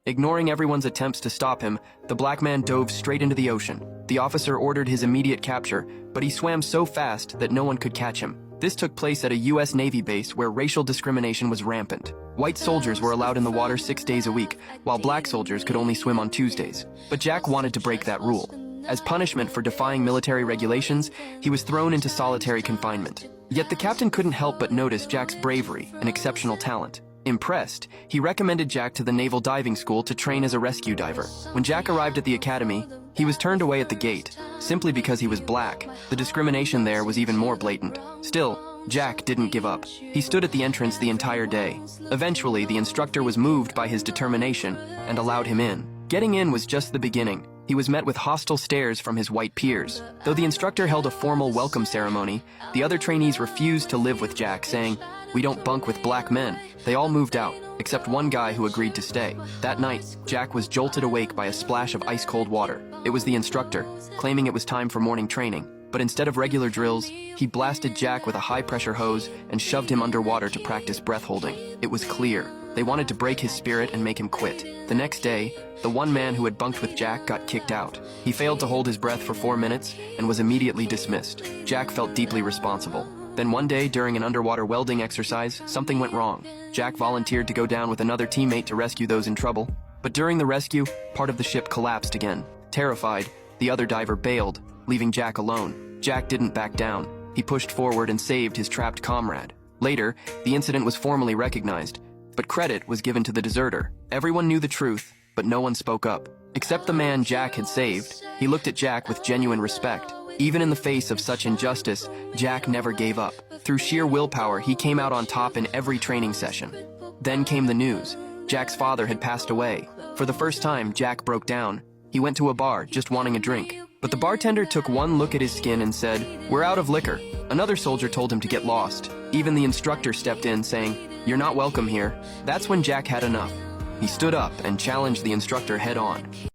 Ignoring everyone's attempts to stop him, the black man dove straight into the ocean. The officer ordered his immediate capture, but he swam so fast that no one could catch him. This took place at a U.S. Navy base where racial discrimination was rampant. White soldiers were allowed in the water 6 days a week, while black soldiers could only swim on Tuesdays. But Jack wanted to break that rule. As punishment for defying military regulations, he was thrown into solitary confinement. Yet the captain couldn't help but notice Jack's bravery and exceptional talent. Impressed, he recommended Jack to the Naval Diving School to train as a rescue diver. When Jack arrived at the academy, he was turned away at the gate, simply because he was black. The discrimination there was even more blatant. Still, Jack didn't give up. He stood at the entrance the entire day. Eventually, the instructor was moved by his determination and allowed him in. Getting in was just the beginning. He was met with hostile stares from his white peers. Though the instructor held a formal welcome ceremony, the other trainees refused to live with Jack, saying, "We don't bunk with black men." They all moved out, except one guy who agreed to stay. That night, Jack was jolted awake by a splash of ice-cold water. It was the instructor, claiming it was time for morning training. But instead of regular drills, he blasted Jack with a high-pressure hose and shoved him underwater to practice breath holding. It was clear. They wanted to break his spirit and make him quit. The next day, the one man who had bunked with Jack got kicked out. He failed to hold his breath for 4 minutes and was immediately dismissed. Jack felt deeply responsible. Then one day, during an underwater welding exercise, something went wrong. Jack volunteered to go down with another teammate to rescue those in trouble. But during the rescue, part of the ship collapsed again. Terrified, the other diver bailed, leaving Jack alone. Jack didn't back down. He pushed forward and saved his trapped comrade. Later, the incident was formally recognized, but credit was given to the deserter. Everyone knew the truth, but no one spoke up. Except the man Jack had saved. He looked at Jack with genuine respect. Even in the face of such injustice, Jack never gave up. Through sheer willpower, he came out on top in every training session. Then came the news. Jack's father had passed away. For the first time, Jack broke down. He went to a bar, just wanting a drink. But the bartender took one look at his skin and said, "We're out of liquor." Another soldier told him to get lost. Even the instructor stepped in, saying, "You're not welcome here." That's when Jack had enough. He stood up and challenged the instructor head on.